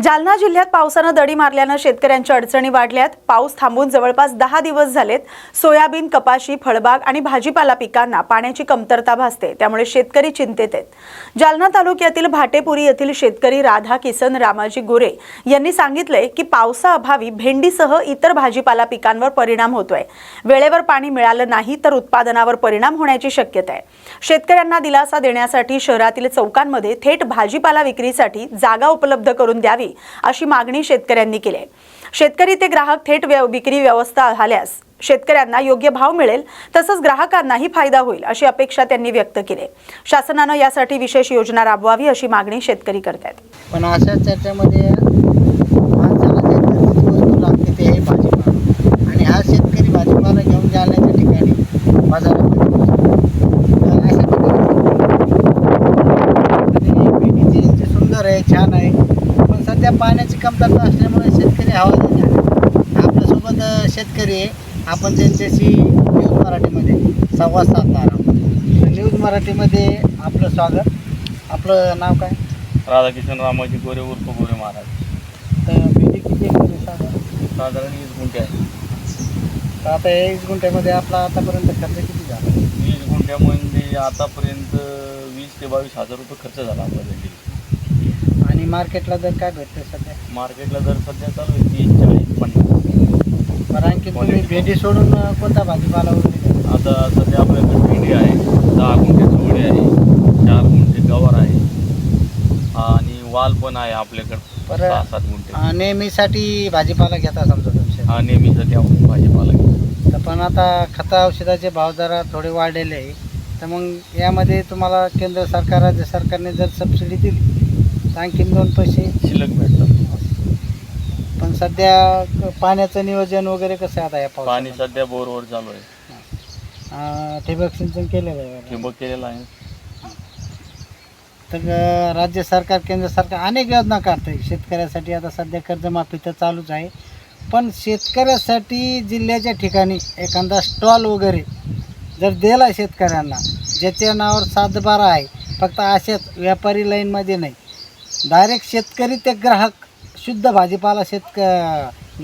जालना जिल्ह्यात पावसानं दडी मारल्यानं शेतकऱ्यांच्या अडचणी वाढल्यात। पाऊस थांबून जवळपास 10 दिवस झालेत। सोयाबीन, कपाशी, फळबाग आणि भाजीपाला पिकांना पाण्याची कमतरता भासते, त्यामुळे शेतकरी चिंतेत आहेत। जालना तालुक्यातील भाटेपुरी येथील शेतकरी राधा किसन रामाजी गोरे यांनी सांगितले की पावसाअभावी भेंडीसह इतर भाजीपाला पिकांवर परिणाम होतोय। वेळेवर पाणी मिळालं नाही तर उत्पादनावर परिणाम होण्याची शक्यता आहे। शेतकऱ्यांना दिलासा देण्यासाठी शहरातील चौकांमध्ये थेट भाजीपाला विक्रीसाठी जागा उपलब्ध करून द्यावी अशी मागणी शेतकऱ्यांनी केली आहे। शेतकरी ते ग्राहक थेट विक्री व्यवस्था झाल्यास शेतकऱ्यांना योग्य भाव मिळेल, तसंच ग्राहकांनाही फायदा होईल अशी अपेक्षा त्यांनी व्यक्त केली। शासनाने यासाठी विशेष योजना राबवावी अशी मागणी शेतकरी करतात। पण अशा चर्चेमध्ये माणसाला जे गरजेची वस्तू लागते ते आहे भाजीपाला, आणि हा शेतकरी भाजीपाला घेऊन जाण्याच्या ठिकाणी बाजारामध्ये भेंडीची सुंदर आहे, छान आहे, पण सध्या पाण्याची कमतरता असल्यामुळे शेतकरी हवा देत आहे। आपल्यासोबत शेतकरी आहे, आपण त्यांच्याशी न्यूज मराठीमध्ये संवाद साधणार आहोत। न्यूज मराठीमध्ये आपलं स्वागत। आपलं नाव काय? राधाकिशन रामाजी गोरे उर्फ गोरे महाराज। तर भेंडी किती एकर सांगा? साधारण 20 गुंठे आहे। तर आता 20 गुंठ्यामध्ये आपला आतापर्यंत खर्च किती झाला? 20 गुंठ्यामध्ये आतापर्यंत 20 ते 22 हजार रुपये खर्च झाला आपला भेंडी। आणि मार्केटला दर काय भेटते सध्या? मार्केटला दर सध्या चालू आहे 30, 40, 50। बरं, आणखी तुम्ही भेंडी सोडून कोणता भाजीपाला वगैरे? आता सध्या आपल्याकडे भेंडी आहे, 10 गुंठे चवळी आहे, 4 गुंठे गवार आहे आणि वाल पण आहे आपल्याकडे 6-7 गुंठे। नेहमीसाठी भाजीपाला घेता समजा तुमचे? हा, नेहमीसाठी आपण भाजीपाला घेतो। तर पण आता खता औषधाचे भाव जरा थोडे वाढलेले आहे, तर मग यामध्ये तुम्हाला केंद्र सरकार राज्य सरकारने जर सबसिडी दिली तर आणखीन 2 पैसे शिल्लक भेटतात। पण सध्या पाण्याचं नियोजन वगैरे कसं आहे आता या पाणी पावसामध्ये? सध्या बोरवर चालू आहे, ठिबक सिंचन केलेलं आहे? ठिबक केलेलं आहे। तर राज्य सरकार केंद्र सरकार अनेक योजना काढते शेतकऱ्यासाठी। आता सध्या कर्जमाफी तर चालूच आहे, पण शेतकऱ्यासाठी जिल्ह्याच्या ठिकाणी एखादा स्टॉल वगैरे जर दिला शेतकऱ्यांना, ज्याच्या नावावर 7/12 आहे, फक्त अशाच व्यापारी लाईनमध्ये नाही, डायरेक्ट शेतकरी ते ग्राहक शुद्ध भाजीपाला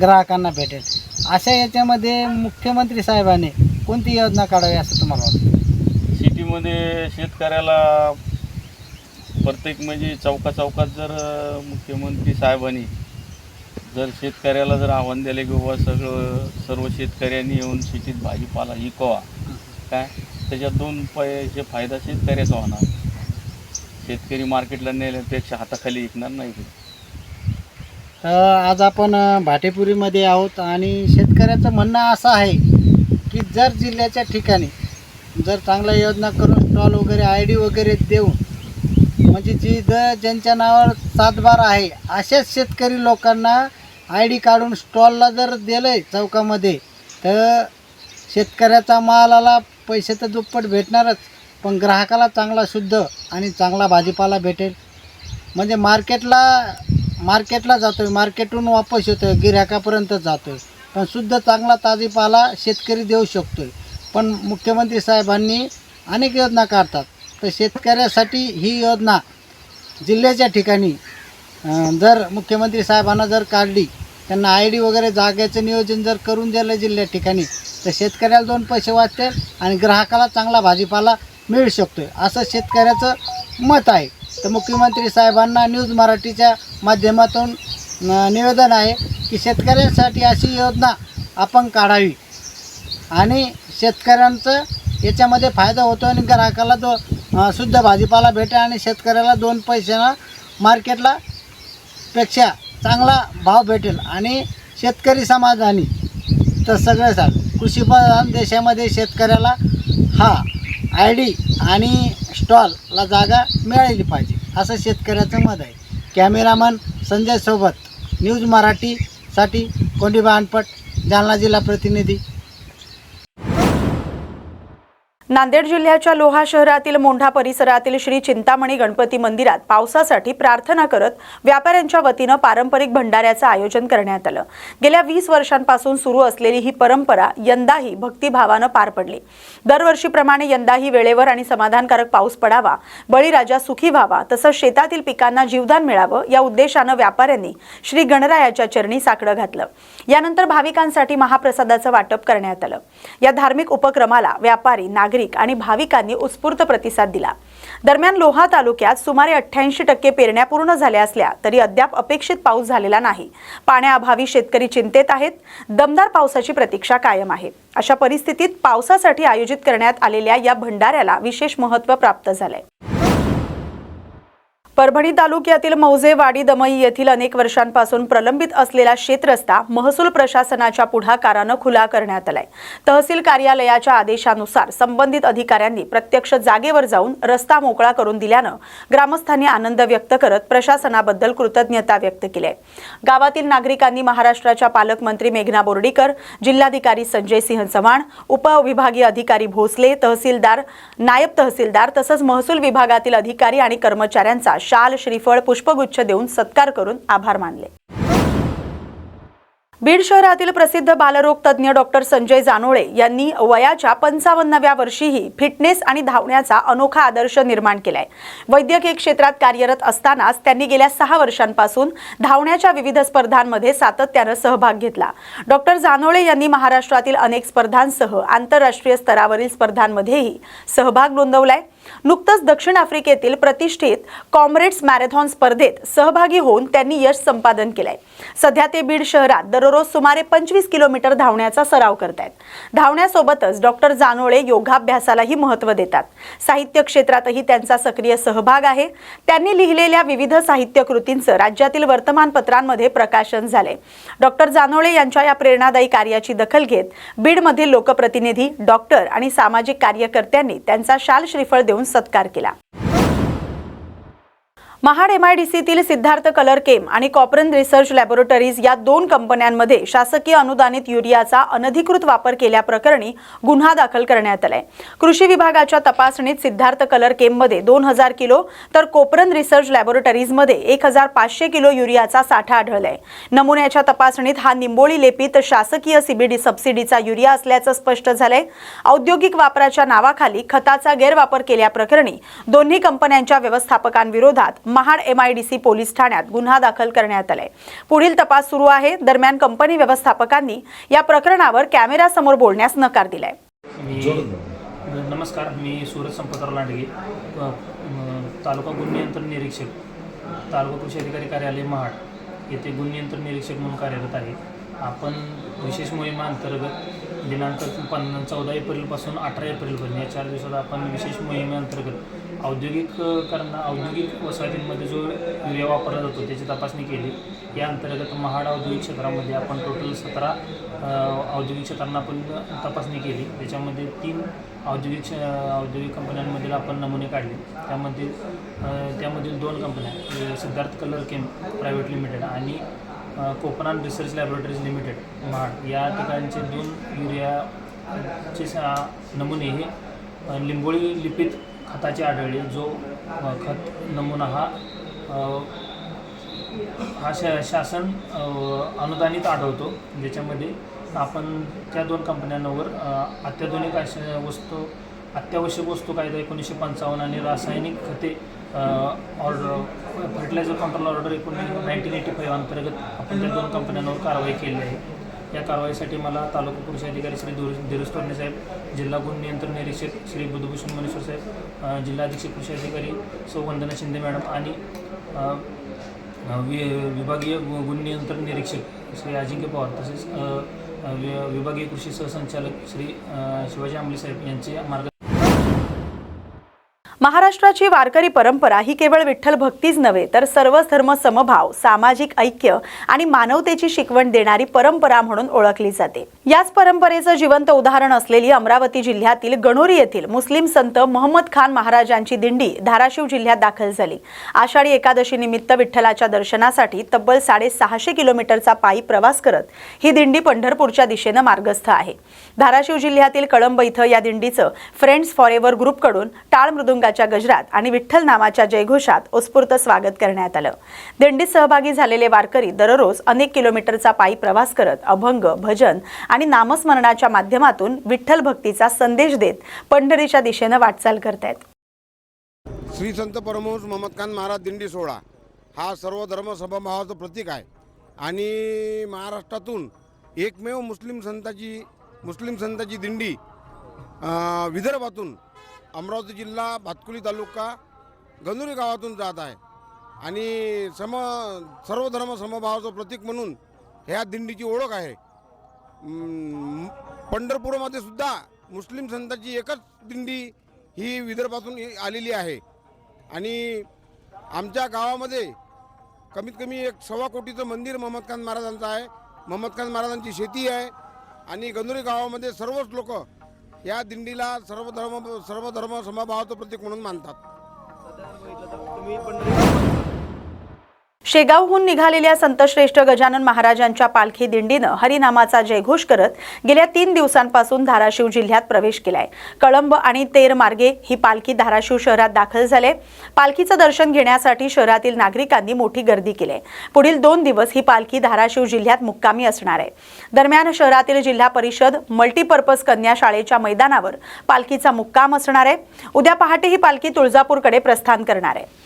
ग्राहकांना भेटेल, अशा याच्यामध्ये मुख्यमंत्री साहेबांनी कोणती योजना काढावी असं तुम्हाला वाटतं? सिटीमध्ये शेतकऱ्याला प्रत्येक म्हणजे चौकात जर मुख्यमंत्री साहेबांनी जर शेतकऱ्याला जर आव्हान दिले की बाबा सर्व शेतकऱ्यांनी येऊन सिटीत भाजीपाला विकावा, काय त्याच्यात 2 पैसे फायदा शेतकऱ्याचा होणार। शेतकरी मार्केटला नेल्यापेक्षा हाताखाली विकणार नाही। आज आपण भाटेपुरीमध्ये आहोत आणि शेतकऱ्याचं म्हणणं असं आहे की जर जिल्ह्याच्या ठिकाणी जर चांगल्या योजना करून स्टॉल वगैरे ID वगैरे देऊन, म्हणजे ज्यांच्या नावावर 7/12 आहे अशाच शेतकरी लोकांना ID काढून स्टॉलला जर दिलं आहे चौकामध्ये, तर शेतकऱ्याचा मालाला पैसे तर दुप्पट भेटणारच, पण ग्राहकाला चांगला शुद्ध आणि चांगला भाजीपाला भेटेल। म्हणजे मार्केटला जातो आहे, मार्केटहून वापस येतो आहे, गिऱ्हाईकापर्यंत जातो आहे, पण शुद्ध चांगला ताजीपाला शेतकरी देऊ शकतो आहे। पण मुख्यमंत्री साहेबांनी अनेक योजना काढतात, तर शेतकऱ्यासाठी ही योजना जिल्ह्याच्या ठिकाणी जर मुख्यमंत्री साहेबांना जर काढली, त्यांना ID वगैरे जागेचं नियोजन जर करून दिलं जिल्ह्या ठिकाणी, तर शेतकऱ्याला 2 पैसे वाचतील आणि ग्राहकाला चांगला भाजीपाला मिळू शकतो आहे, असं शेतकऱ्याचं मत आहे। तर मुख्यमंत्री साहेबांना न्यूज मराठीच्या माध्यमातून निवेदन आहे की शेतकऱ्यांसाठी अशी योजना आपण काढावी आणि शेतकऱ्यांचं याच्यामध्ये फायदा होतो आणि ग्राहकाला शुद्ध भाजीपाला भेटेल आणि शेतकऱ्याला 2 पैशांना मार्केटला पेक्षा चांगला भाव भेटेल आणि शेतकरी समाधानी। तर सगळं सांग कृषीप्रधान देशामध्ये शेतकऱ्याला हा ID आणि स्टॉलला जागा मिळाली पाहिजे, असं शेतकऱ्याचं मत आहे। कॅमेरामन संजय सोबत न्यूज मराठीसाठी कोंडीबा अनपट, जालना जिल्हा प्रतिनिधी। नांदेड जिल्ह्याच्या लोहा शहरातील मोंढा परिसरातील श्री चिंतामणी गणपती मंदिरात पावसासाठी प्रार्थना करत व्यापाऱ्यांच्या वतीनं पारंपरिक भंडाऱ्याचं आयोजन करण्यात आलं। गेल्या 20 वर्षांपासून सुरू असलेली ही परंपरा यंदाही भक्तिभावानं पार पडली। दरवर्षीप्रमाणे यंदाही वेळेवर आणि समाधानकारक पाऊस पडावा, बळीराजा सुखी व्हावा, तसंच शेतातील पिकांना जीवदान मिळावं या उद्देशानं व्यापाऱ्यांनी श्री गणरायाच्या चरणी साकडं घातलं। यानंतर भाविकांसाठी महाप्रसादाचं वाटप करण्यात आलं। या धार्मिक उपक्रमाला व्यापारी, नागरिक आणि भाविकांनी उत्स्फूर्त प्रतिसाद दिला। दरम्यान लोहा तालुक्यात सुमारे 88% पेरण्या पूर्ण झाल्या असल्या तरी अद्याप अपेक्षित पाऊस झालेला नाही। पाण्याअभावी शेतकरी चिंतेत आहेत। दमदार पावसाची प्रतीक्षा कायम आहे। अशा परिस्थितीत पावसासाठी आयोजित करण्यात आलेल्या या भंडाऱ्याला विशेष महत्त्व प्राप्त झालंय। परभणी तालुक्यातील मौजेवाडी दमई येथील अनेक वर्षांपासून प्रलंबित असलेला शेतरस्ता महसूल प्रशासनाच्या पुढाकारानं खुला करण्यात आलाय। तहसील कार्यालयाच्या आदेशानुसार संबंधित अधिकाऱ्यांनी प्रत्यक्ष जागेवर जाऊन रस्ता मोकळा करून दिल्यानं ग्रामस्थांनी आनंद व्यक्त करत प्रशासनाबद्दल कृतज्ञता व्यक्त केली आहे। गावातील नागरिकांनी महाराष्ट्राच्या पालकमंत्री मेघना बोर्डीकर, जिल्हाधिकारी संजय सिंह चव्हाण, उपविभागीय अधिकारी भोसले, तहसीलदार, नायब तहसीलदार तसंच महसूल विभागातील अधिकारी आणि कर्मचाऱ्यांचा शाल, श्रीफळ, पुष्पगुच्छ देऊन सत्कार करून आभार मानले। बीड शहरातील प्रसिद्ध बालरोग तज्ञ डॉक्टर संजय जानोळे यांनी वयाच्या 55व्या वर्षीही फिटनेस आणि धावण्याचा अनोखा आदर्श निर्माण केलाय। वैद्यकीय क्षेत्रात कार्यरत असतानाच त्यांनी गेल्या 6 वर्षांपासून धावण्याच्या विविध स्पर्धांमध्ये सातत्यानं सहभाग घेतला। डॉक्टर जानोळे यांनी महाराष्ट्रातील अनेक स्पर्धांसह आंतरराष्ट्रीय स्तरावरील स्पर्धांमध्येही सहभाग नोंदवलाय। नुकतंच दक्षिण आफ्रिकेतील प्रतिष्ठित कॉम्रेड्स मॅरेथॉन स्पर्धेत सहभागी होऊन त्यांनी यश संपादन केलंय। सध्या ते बीड शहरात दररोज सुमारे 25 किलोमीटर धावण्याचा सराव करतायत। धावण्यासोबतच डॉक्टर जानोळे योगाभ्यासालाही महत्त्व देतात। साहित्य क्षेत्रातही त्यांचा सक्रिय सहभाग आहे। त्यांनी लिहिलेल्या विविध साहित्य कृतींचं राज्यातील वर्तमानपत्रांमध्ये प्रकाशन झाले। डॉक्टर जानोळे यांच्या या प्रेरणादायी कार्याची दखल घेत बीडमधील लोकप्रतिनिधी, डॉक्टर आणि सामाजिक कार्यकर्त्यांनी त्यांचा शाल, श्रीफळ देऊन सत्कार केला। महाड MIDCतील सिद्धार्थ कलर केम आणि कॉपरन रिसर्च लॅबोरेटरीज या 2 कंपन्यांमध्ये शासकीय अनुदानित युरियाचा अनधिकृत वापर केल्याप्रकरणी गुन्हा दाखल करण्यात आलाय। कृषी विभागाच्या तपासणीत सिद्धार्थ कलर केममध्ये 2000 किलो तर कॉपरन रिसर्च लॅबोरेटरीजमध्ये 1500 किलो युरियाचा साठा आढळलाय। नमुन्याच्या तपासणीत हा निंबोळी लेपित शासकीय CBD सबसिडीचा युरिया असल्याचं स्पष्ट झालंय। औद्योगिक वापराच्या नावाखाली खताचा गैरवापर केल्याप्रकरणी दोन्ही कंपन्यांच्या व्यवस्थापकांविरोधात महाड MIDC पोलीस ठाण्यात गुन्हा दाखल करण्यात आलाय। पुढील तपास सुरू आहे। दरम्यान कंपनी व्यवस्थापकांनी या प्रकरणावर कॅमेऱ्यासमोर बोलण्यास नकार दिलाय। नमस्कार, मी सूरज संपतराव लांडगे, तालुका गुण नियंत्रण निरीक्षक, तालुका कृषी अधिकारी कार्यालय महाड येथे गुण नियंत्रण निरीक्षक म्हणून कार्यरत आहे। आपण विशेष मोहिमेअंतर्गत दिनांक 14 एप्रिलपासून 18 एप्रिलपर्यंत या 4 दिवसात आपण विशेष मोहिमेअंतर्गत औद्योगिक वसाहतींमध्ये जो युरिया वापरला जातो त्याची तपासणी केली। या अंतर्गत महाड औद्योगिक क्षेत्रामध्ये आपण टोटल 17 औद्योगिक क्षेत्रांना आपण तपासणी केली। त्याच्यामध्ये 3 औद्योगिक कंपन्यांमधील आपण नमुने काढले। त्यामधील 2 कंपन्या सिद्धार्थ कलर केम प्रायव्हेट लिमिटेड आणि कोपरान रिसर्च लॅबोरेटरीज लिमिटेड महाड या ठिकाणचे 2 युरियाचे नमुने हे लिंबोळी लिपित खताचे आढळले। जो खत नमुना हा शासन अनुदानित आढळतो, ज्याच्यामध्ये आपण त्या 2 कंपन्यांवर अत्यावश्यक वस्तू कायदा 1955 आणि रासायनिक खते फर्टिलायझर कंट्रोल ऑर्डर 1985 अंतर्गत आपण त्या 2 कंपन्यांवर कारवाई केली आहे। या कारवाईसाठी मला तालुका कृषी अधिकारी श्री धीरज तोरणे साहेब, जिल्हा गुण नियंत्रण निरीक्षक श्री बुधभूषण मनेश्वर साहेब, जिल्हा अधीक्षक कृषी अधिकारी सौ वंदना शिंदे मॅडम आणि विभागीय गुण नियंत्रण निरीक्षक श्री अजिंक्य पवार तसेच विभागीय कृषी सहसंचालक श्री शिवाजी आंबले साहेब यांचे मार्ग महाराष्ट्राची वारकरी परंपरा ही केवळ विठ्ठल भक्तीच नव्हे तर सर्व धर्म समभाव, सामाजिक ऐक्य आणि मानवतेची शिकवण देणारी परंपरा म्हणून ओळखली जाते। याच परंपरेचं जिवंत उदाहरण असलेली अमरावती जिल्ह्यातील गणोरी येथील मुस्लिम संत मोहम्मद खान महाराजांची दिंडी धाराशिव जिल्ह्यात दाखल झाली। आषाढी एकादशी निमित्त विठ्ठलाच्या दर्शनासाठी तब्बल 650 किलोमीटरचा पायी प्रवास करत ही दिंडी पंढरपूरच्या दिशेने मार्गस्थ आहे। धाराशिव जिल्ह्यातील कळंब इथं या दिंडीचं फ्रेंड्स फॉरएव्हर ग्रुपकडून टाळ मृदुंगाच्या गजरात आणि विठ्ठल नामाच्या जयघोषात उत्स्फूर्त स्वागत करण्यात आलं। दिंडीत सहभागी झालेले वारकरी दररोज अनेक किलोमीटरचा पायी प्रवास करत अभंग, भजन आणि नामस्मरणाच्या माध्यमातून विठ्ठल भक्तीचा संदेश देत पंढरीच्या दिशेने वाटचाल करतायत। श्री संत परमहंस मोहम्मद खान महाराज दिंडी सोहळा हा सर्व धर्म समभावाचं प्रतीक आहे आणि महाराष्ट्रातून एकमेव मुस्लिम संताची दिंडी विदर्भातून अमरावती जिल्हा भातकुली तालुका गणोरी गावातून जात आहे आणि सर्व धर्म समभावाचं प्रतीक म्हणून ह्या दिंडीची ओळख आहे। पंढरपूरमध्ये सुद्धा मुस्लिम संतांची एकच दिंडी ही विदर्भातून आलेली आहे आणि आमच्या गावामध्ये कमीत कमी 1.25 कोटीचं मंदिर मोहम्मद खान महाराजांचं आहे। मोहम्मद खान महाराजांची शेती आहे आणि गणोरी गावामध्ये सर्वच लोक या दिंडीला सर्व धर्म समभावाचं प्रतीक म्हणून मानतात। शेगावहून निघालेल्या संतश्रेष्ठ गजानन महाराजांच्या पालखी दिंडीनं हरिनामाचा जयघोष करत गेल्या 3 दिवसांपासून धाराशिव जिल्ह्यात प्रवेश केलाय। कळंब आणि तेर मार्गे ही पालखी धाराशिव शहरात दाखल झाले। पालखीचं दर्शन घेण्यासाठी शहरातील नागरिकांनी मोठी गर्दी केली आहे। पुढील 2 दिवस ही पालखी धाराशिव जिल्ह्यात मुक्कामी असणार आहे। दरम्यान शहरातील जिल्हा परिषद मल्टीपर्पज कन्या शाळेच्या मैदानावर पालखीचा मुक्काम असणार आहे। उद्या पहाटे ही पालखी तुळजापूरकडे प्रस्थान करणार आहे।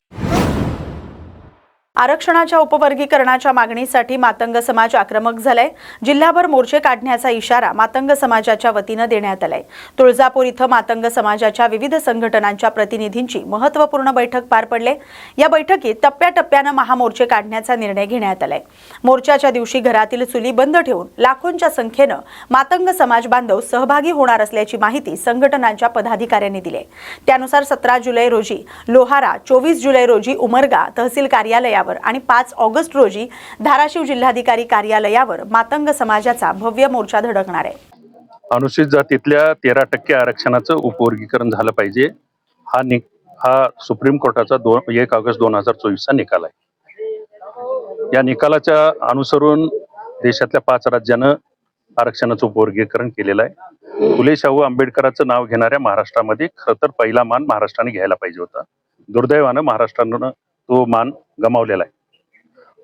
आरक्षणाच्या उपवर्गीकरणाच्या मागणीसाठी मातंग समाज आक्रमक झालाय। जिल्हाभर मोर्चे काढण्याचा इशारा मातंग समाजाच्या वतीने देण्यात आलाय। तुळजापूर इथं मातंग समाजाच्या विविध संघटनांच्या प्रतिनिधींची महत्त्वपूर्ण बैठक पार पडली। या बैठकीत टप्प्याटप्प्याने महामोर्चे काढण्याचा निर्णय घेण्यात आलाय। मोर्चाच्या दिवशी घरातील चुली बंद ठेवून लाखोंच्या संख्येने मातंग समाज बांधव सहभागी होणार असल्याची माहिती संघटनांच्या पदाधिकाऱ्यांनी दिली। त्यानुसार 17 जुलै रोजी लोहारा, 24 जुलै रोजी उमरगा तहसील कार्यालयावर आणि 5 ऑगस्ट रोजी धाराशिव जिल्हाधिकारी कार्यालयावर मातंग समाजाचा भव्य मोर्चा धडकणार आहे। अनुसूचित जातीतल्या 13% आरक्षणाचं उपवर्गीकरण झालं पाहिजे हा सुप्रीम कोर्टाचा 1 ऑगस्ट 2024चा निकाल आहे। या निकालाच्या अनुसरून देशातल्या 5 राज्यांना आरक्षणाचं उपवर्गीकरण केलेलं आहे। फुले शाहू आंबेडकरांचं नाव घेणाऱ्या महाराष्ट्रामध्ये खरं तर पहिला मान महाराष्ट्राने घ्यायला पाहिजे होता। दुर्दैवानं महाराष्ट्रानं तो मान गमावलेला आहे।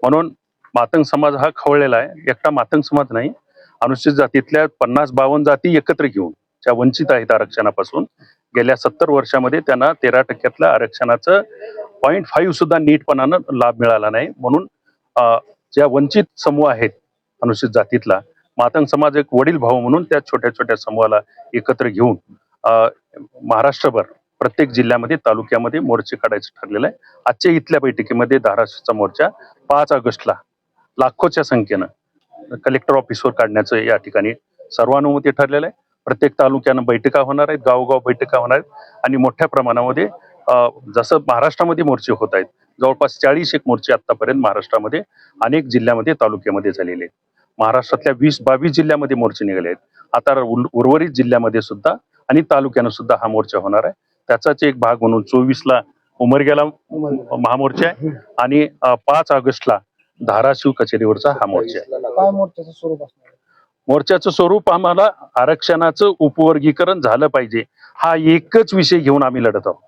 म्हणून मातंग समाज हा खवळलेला आहे। एकटा मातंग समाज नाही, अनुसूचित जातीतल्या 50-52 जाती एकत्र घेऊन ज्या वंचित आहेत आरक्षणापासून गेल्या 70 वर्षामध्ये त्यांना 13%तल्या आरक्षणाचं 0.5 सुद्धा नीटपणानं लाभ मिळाला नाही। म्हणून ज्या वंचित समूह आहेत अनुसूचित जातीतला, मातंग समाज एक वडील भाऊ म्हणून त्या छोट्या छोट्या समूहाला एकत्र घेऊन महाराष्ट्रभर प्रत्येक जिल्ह्यामध्ये तालुक्यामध्ये मोर्चे काढायचं ठरलेलं आहे। आजच्या इथल्या बैठकीमध्ये धाराशिवचा मोर्चा 5 ऑगस्टला लाखोच्या संख्येनं कलेक्टर ऑफिसवर काढण्याचं या ठिकाणी सर्वानुमती ठरलेलं आहे। प्रत्येक तालुक्यानं बैठका होणार आहेत, गावोगाव बैठका होणार आहेत आणि मोठ्या प्रमाणामध्ये जसं महाराष्ट्रामध्ये मोर्चे होत आहेत, जवळपास 40 मोर्चे आतापर्यंत महाराष्ट्रामध्ये अनेक जिल्ह्यामध्ये तालुक्यामध्ये झालेले आहेत। महाराष्ट्रातल्या 20-22 जिल्ह्यामध्ये मोर्चे निघाले आहेत। आता उर्वरित जिल्ह्यामध्ये सुद्धा आणि तालुक्यानं सुद्धा हा मोर्चा होणार आहे। त्याचाच एक भाग म्हणून 24ला उमरग्याला महामोर्चा आहे आणि 5 ऑगस्टला धाराशिव कचेरीवरचा हा मोर्चा आहे। मोर्चाचं स्वरूप आम्हाला आरक्षणाचं उपवर्गीकरण झालं पाहिजे हा एकच विषय घेऊन आम्ही लढत आहोत।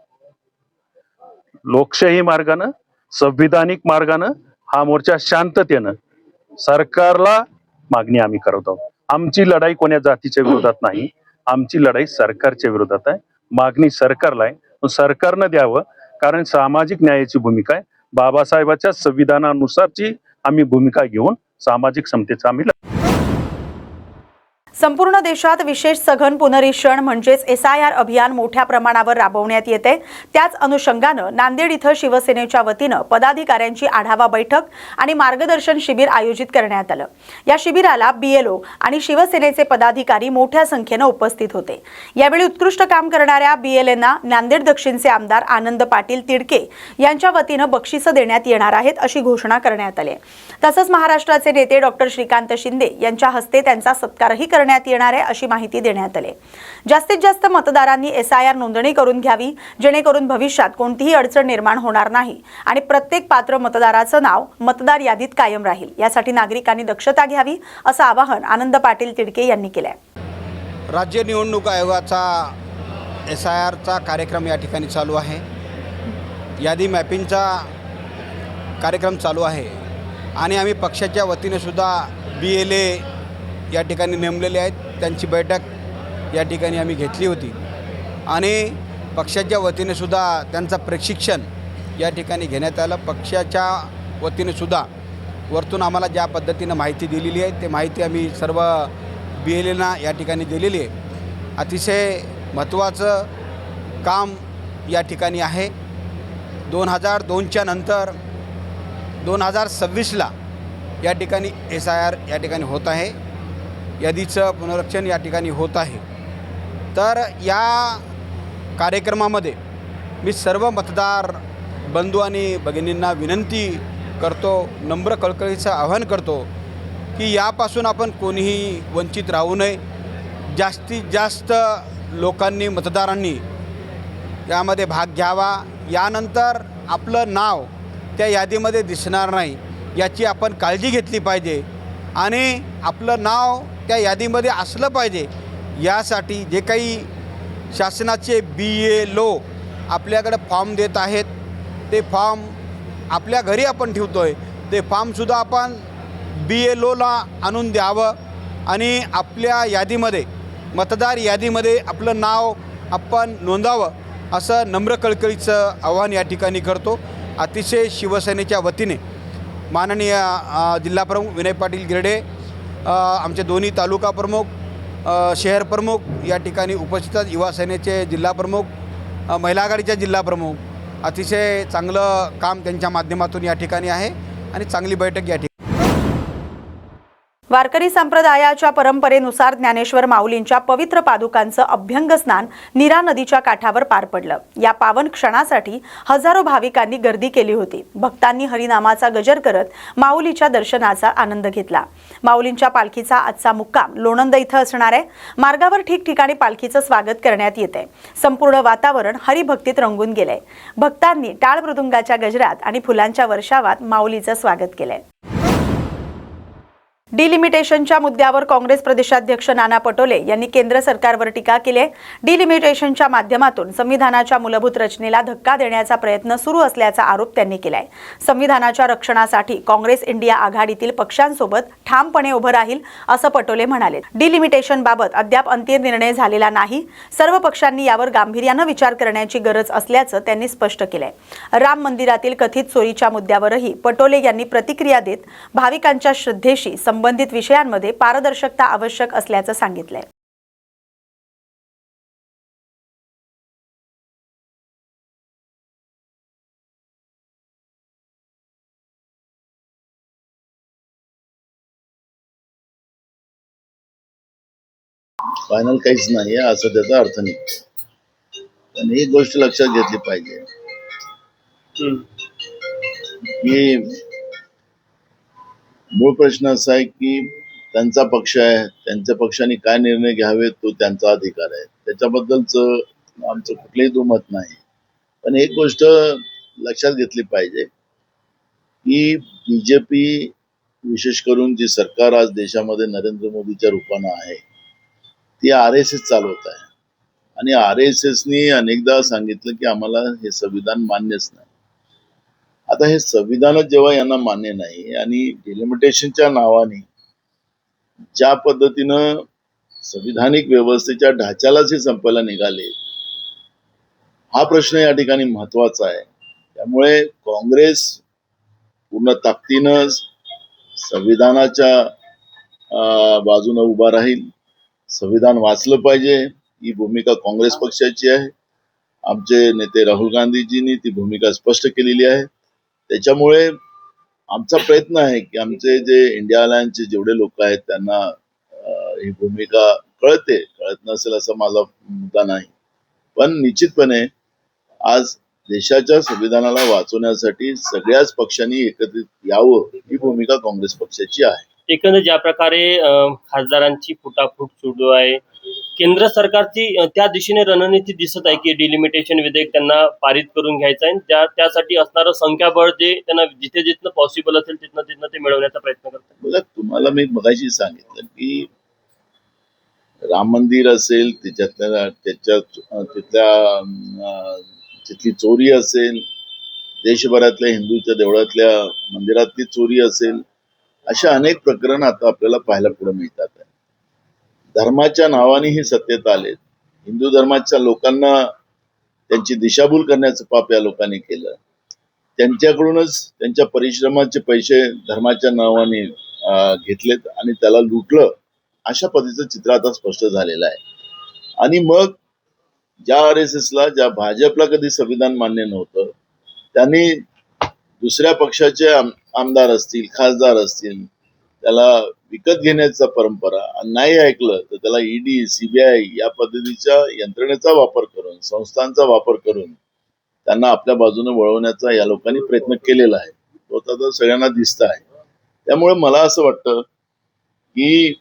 लोकशाही मार्गानं, संविधानिक मार्गानं हा मोर्चा शांततेनं सरकारला मागणी आम्ही करत आहोत। आमची लढाई कोण्या जातीच्या विरोधात नाही, आमची लढाई सरकारच्या विरोधात आहे। मागणी सरकारला आहे, सरकारनं द्यावं, कारण सामाजिक न्यायाची भूमिका आहे। बाबासाहेबांच्या संविधानानुसारची आम्ही भूमिका घेऊन सामाजिक समतेचा आम्ही संपूर्ण देशात विशेष सघन पुनरीक्षण म्हणजेच SIR अभियान मोठ्या प्रमाणावर राबवण्यात येते। त्याच अनुषंगानं नांदेड इथं शिवसेनेच्या वतीनं पदाधिकाऱ्यांची आढावा बैठक आणि मार्गदर्शन शिबिर आयोजित करण्यात आलं। या शिबिराला BLO आणि शिवसेनेचे पदाधिकारी मोठ्या संख्येनं उपस्थित होते। यावेळी उत्कृष्ट काम करणाऱ्या BLAंना नांदेड दक्षिणचे आमदार आनंद पाटील तिडके यांच्या वतीनं बक्षिसं देण्यात येणार आहेत अशी घोषणा करण्यात आली। तसंच महाराष्ट्राचे नेते डॉक्टर श्रीकांत शिंदे यांच्या हस्ते त्यांचा सत्कारही करण्यात येणार आहे अशी माहिती देण्यात आली। जास्तीत जास्त मतदारांनी SIR नोंदणी करून घ्यावी, जेणेकरून भविष्यात कोणतीही अडचण निर्माण होणार नाही आणि प्रत्येक पात्र मतदाराचं नाव मतदार यादीत कायम राहील, यासाठी नागरिकांनी दक्षता घ्यावी असं आवाहन आनंद पाटील तिडके यांनी केलंय। राज्य निवडणूक आयोगाचा SIRचा कार्यक्रम या ठिकाणी चालू आहे। यादी मॅपिंगचा कार्यक्रम चालू आहे आणि आम्ही पक्षाच्या वतीने सुद्धा BLA या ठिकाणी नेमलेले आहेत। त्यांची बैठक या ठिकाणी आम्ही घेतली होती आणि पक्षाच्या वतीने सुद्धा त्यांचा प्रशिक्षण या ठिकाणी घेण्यात आलं। पक्षाच्या वतीने सुद्धा वरतून आम्हाला ज्या पद्धतीनं माहिती दिलेली आहे ते माहिती आम्ही सर्व BLAंना या ठिकाणी दिलेली आहे। अतिशय महत्त्वाचं काम या ठिकाणी आहे। 2002च्या नंतर 2026ला या ठिकाणी SIR या ठिकाणी होत आहे, यादीचं पुनरीक्षण या ठिकाणी होत आहे। तर या कार्यक्रमामध्ये मी सर्व मतदार बंधू आणि भगिनींना विनंती करतो, नम्र कळकळीचं आवाहन करतो की यापासून आपण कोणीही वंचित राहू नये। जास्तीत जास्त लोकांनी, मतदारांनी यामध्ये भाग घ्यावा। यानंतर आपलं नाव त्या यादीमध्ये दिसणार नाही याची आपण काळजी घेतली पाहिजे आणि आपलं नाव त्या यादीमध्ये असलं पाहिजे। यासाठी जे काही शासनाचे BLO आपल्याकडे फॉर्म देत आहेत ते फॉर्म आपल्या घरी आपण ठेवतो आहे, ते फॉर्मसुद्धा आपण BLOला आणून द्यावं आणि आपल्या यादीमध्ये, मतदार यादीमध्ये आपलं नाव आपण नोंदावं असं नम्र कळकळीचं आवाहन या ठिकाणी करतो। अतिशय शिवसेनेच्या वतीने माननीय जिल्हाप्रमुख विनय पाटील गिरडे, आमचे दोन्ही तालुका प्रमुख, शहर प्रमुख या ठिकाणी उपस्थित आहेत, युवा सेनेचे जिल्हा प्रमुख, महिला आघाडीचे जिल्हा प्रमुख, अतिशय चांगलं काम त्यांच्या माध्यमातून या ठिकाणी आहे आणि चांगली बैठक या ठिकाणी। वारकरी संप्रदायाच्या परंपरेनुसार ज्ञानेश्वर माऊलींच्या पवित्र पादुकांचं अभ्यंग स्नान नीरा नदीच्या काठावर पार पडलं। या पावन क्षणासाठी हजारो भाविकांनी गर्दी केली होती। भक्तांनी हरिनामाचा गजर करत माऊलीच्या दर्शनाचा आनंद घेतला। माऊलींच्या पालखीचा आजचा मुक्काम लोणंद इथं असणार आहे। मार्गावर ठिकठिकाणी पालखीचं स्वागत करण्यात येतंय। संपूर्ण वातावरण हरिभक्तीत रंगून गेलंय। भक्तांनी टाळ मृदुंगाच्या गजरात आणि फुलांच्या वर्षावात माऊलीचं स्वागत केलंय। डिलिमिटेशनच्या मुद्द्यावर काँग्रेस प्रदेशाध्यक्ष नाना पटोले यांनी केंद्र सरकारवर टीका केली आहे। डिलिमिटेशनच्या माध्यमातून संविधानाच्या मूलभूत रचनेला धक्का देण्याचा प्रयत्न सुरू असल्याचा आरोप त्यांनी केलाय। संविधानाच्या रक्षणासाठी काँग्रेस इंडिया आघाडीतील पक्षांसोबत ठामपणे उभं राहील असं पटोले म्हणाले। डिलिमिटेशनबाबत अद्याप अंतिम निर्णय झालेला नाही, सर्व पक्षांनी यावर गांभीर्यानं विचार करण्याची गरज असल्याचं त्यांनी स्पष्ट केलंय। राम मंदिरातील कथित चोरीच्या मुद्द्यावरही पटोले यांनी प्रतिक्रिया देत भाविकांच्या श्रद्धेशी संबंधित विषयांमध्ये पारदर्शकता आवश्यक असल्याचं सांगितलंय। फायनल काहीच नाही असं त्याचा अर्थ नाही, पण ही गोष्ट लक्षात घेतली पाहिजे की मूळ प्रश्न असा आहे की त्यांचा पक्ष आहे, त्यांच्या पक्षाने काय निर्णय घ्यावे तो त्यांचा अधिकार आहे, त्याच्याबद्दलच आमचं कुठलंही दुमत नाही। पण एक गोष्ट लक्षात घेतली पाहिजे की BJP विशेष करून जी सरकार आज देशामध्ये नरेंद्र मोदीच्या रूपानं आहे ती RSS चालवत आहे आणि RSSनी अनेकदा सांगितलं की आम्हाला हे संविधान मान्यच नाही। आता हे संविधानच जेव्हा यांना मान्य नाही आणि डिलिमिटेशनच्या नावाने ज्या पद्धतीनं संविधानिक व्यवस्थेच्या ढाच्यालाच हे संपायला निघाले, हा प्रश्न या ठिकाणी महत्वाचा आहे। त्यामुळे काँग्रेस पूर्ण ताकदीनं संविधानाच्या बाजूने उभा राहील संविधान वाचलं पाहिजे ही भूमिका काँग्रेस पक्षाची आहे. आमचे नेते राहुल गांधीजींनी ती भूमिका स्पष्ट केलेली आहे. त्याच्यामुळे आमचा प्रयत्न आहे की आमचे जे इंडिया अलायन्सचे जेवढे लोक आहेत त्यांना ही भूमिका कळत नसेल असा माझा मुद्दा नाही, पण निश्चितपणे आज देशाच्या संविधानाला वाचवण्यासाठी सगळ्याच पक्षांनी एकत्रित यावं ही भूमिका काँग्रेस पक्षाची आहे. एकंदर ज्या प्रकारे खासदारांची फुटाफूट सुरू आहे, केंद्र सरकारची त्या दिशेने रणनीती दिसत आहे की डिलिमिटेशन विधेयक त्यांना पारित करून घ्यायचं आहे. त्यासाठी असणारं संख्याबळ जे त्यांना जिथं पॉसिबल असेल तिथनं ते मिळवण्याचा प्रयत्न करतात. बघा, तुम्हाला मी मगाशी सांगितलं की राम मंदिर असेल, तिथली चोरी असेल, देशभरातल्या हिंदूच्या देवळातल्या मंदिरातली चोरी असेल, अशा अनेक प्रकरण आता आपल्याला पाहायला पुढे मिळतात. धर्माच्या नावाने ही सत्तेत आले. हिंदू धर्माच्या लोकांना त्यांची दिशाभूल करण्याचं पाप या लोकांनी केलं. त्यांच्याकडूनच त्यांच्या परिश्रमाचे पैसे धर्माच्या नावाने घेतलेत आणि त्याला लुटलं. अशा पद्धतीचं चित्र आता स्पष्ट झालेलं आहे. आणि मग ज्या RSSला, ज्या भाजपला कधी संविधान मान्य नव्हतं, त्यांनी दुसऱ्या पक्षाचे आमदार असतील, खासदार असतील, त्याला विकत घेण्याचा परंपरा, नाही ऐकलं तर त्याला ED, CBI या पद्धतीच्या यंत्रणेचा वापर करून, संस्थांचा वापर करून त्यांना आपल्या बाजूने वळवण्याचा या लोकांनी प्रयत्न केलेला आहे. तो आता सगळ्यांना दिसत आहे. त्यामुळे मला असं वाटतं की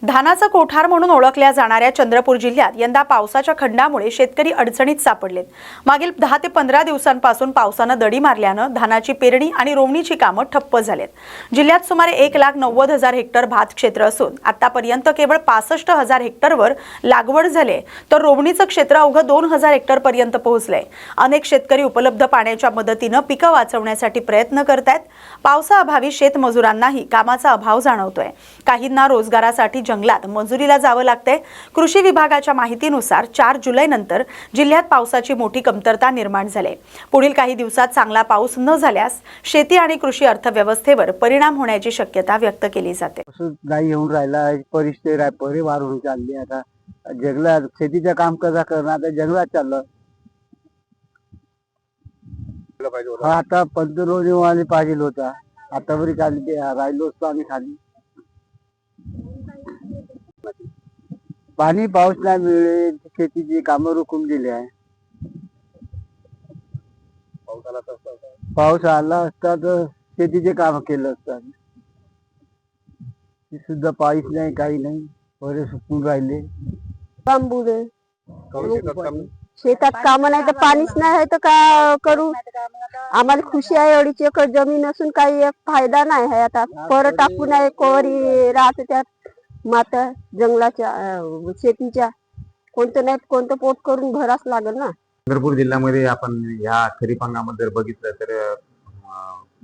धानाचं कोठार म्हणून ओळखल्या जाणाऱ्या चंद्रपूर जिल्ह्यात यंदा पावसाच्या खंडामुळे शेतकरी अडचणीत सापडलेत. मागील 10 ते 15 दिवसांपासून पावसानं दडी मारल्यानं धानाची पेरणी आणि रोवणीची कामं ठप्प झालेत. जिल्ह्यात सुमारे 1,90,000 हेक्टर भात क्षेत्र असून आतापर्यंत केवळ 65,000 हेक्टरवर लागवड झाली, तर रोवणीचं क्षेत्र अवघं 2,000 हेक्टर पर्यंत पोहोचलंय. अनेक शेतकरी उपलब्ध पाण्याच्या मदतीनं पिकं वाचवण्यासाठी प्रयत्न करतायत. पावसाअभावी शेतमजुरांनाही कामाचा अभाव जाणवतोय. काहींना रोजगारासाठी जंगलात मजुरीला जावं लागतंय. कृषी विभागाच्या माहितीनुसार 4 जुलैनंतर जिल्ह्यात पावसाची मोठी कमतरता निर्माण झाली. पुढील काही दिवसात चांगला पाऊस न झाल्यास शेती आणि कृषी अर्थव्यवस्थेवर परिणाम होण्याची शक्यता व्यक्त केली जाते. नाही येऊन राहिला, परिस्थिती परिवार होऊन चालली. आता जंगलात शेतीचं काम कसा करणार, आता जंगलात चाललं. आता पंतप्रधान पाहिजे होता, आतापर्यंत खाली राहिलो असतो आम्ही खाली. पाणी पाऊस नाही मिळेल, शेतीची कामं रोखून गेली आहे. पाऊस आला असता तर शेतीचे काम केलं असतं. सुद्धा पाऊस नाही, काही नाही, बरे सुकून राहिले. बांबूरे शेतात काम नाही तर पाणीच नाही आहे तर का करू. आम्हाला खुशी आहे, 2.5 एकर जमीन असून काही फायदा नाही आहे. आता पर टाकून आहे, कोरी राहते त्यात माता जंगलाच्या शेतीच्या, कोणतं नाही कोणतं पोट करून भरास लागल ना. चंद्रपूर जिल्ह्यामध्ये आपण या खरीप हंगामात जर बघितलं तर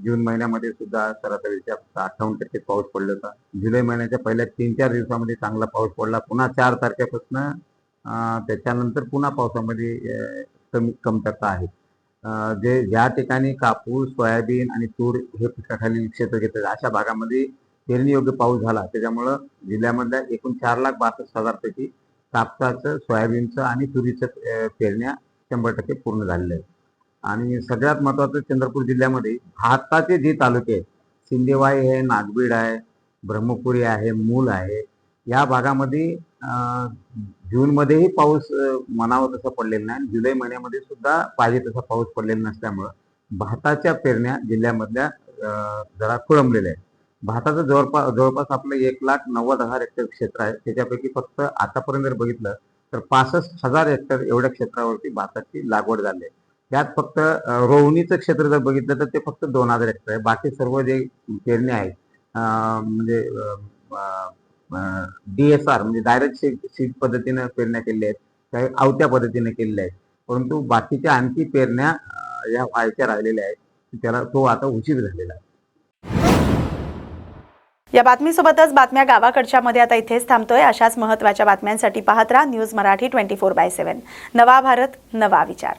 जून महिन्यामध्ये सुद्धा सरासरीच्या 58% पाऊस पडला होता. जुलै महिन्याच्या पहिल्या 3-4 दिवसामध्ये चांगला पाऊस पडला. पुन्हा 4 तारखेपासून त्याच्यानंतर पुन्हा पावसामध्ये कमतरता आहे. ज्या ठिकाणी कापूस, सोयाबीन आणि तूर हे पिकाखालील क्षेत्र घेतात अशा भागामध्ये पेरणी योग्य पाऊस झाला. त्याच्यामुळं जिल्ह्यामधल्या एकूण 4,62,000 पैकी कापसाचं, सोयाबीनचं आणि तुरीचं पेरण्या 100% पूर्ण झालेल्या आहेत. आणि सगळ्यात महत्त्वाचं चंद्रपूर जिल्ह्यामध्ये भाताचे जे तालुके आहेत, सिंदेवाई आहे, नागबीड आहे, ब्रह्मपुरी आहे, मूल आहे, या भागामध्ये जूनमध्येही पाऊस म्हणावा तसा पडलेला नाही. जुलै महिन्यामध्ये सुद्धा पाहिजे तसा पाऊस पडलेला नसल्यामुळं भाताच्या पेरण्या जिल्ह्यामधल्या जरा खोळंबलेल्या आहेत. भाताचं जवळपास आपलं 1,90,000 हेक्टर क्षेत्र आहे. त्याच्यापैकी फक्त आतापर्यंत जर बघितलं तर 65,000 हेक्टर एवढ्या क्षेत्रावरती भाताची लागवड झाली आहे. त्यात फक्त रोवणीचं क्षेत्र जर बघितलं तर ते फक्त 2,000 हेक्टर आहे. बाकी सर्व जे पेरणी आहेत म्हणजे DSR म्हणजे डायरेक्ट सीड पद्धतीनं पेरण्या केलेल्या आहेत, काही आवत्या पद्धतीने केलेल्या आहेत. परंतु बाकीच्या आणखी पेरण्या या व्हायच्या राहिलेल्या आहेत, त्याला तो आता उशीर झालेला आहे. या बातमीसोबतच बातम्या गावाकडच्या मध्ये आता इथेच थांबतोय. अशाच महत्त्वाच्या बातम्यांसाठी पाहत राहा न्यूज मराठी 24/7. नवा भारत, नवा विचार.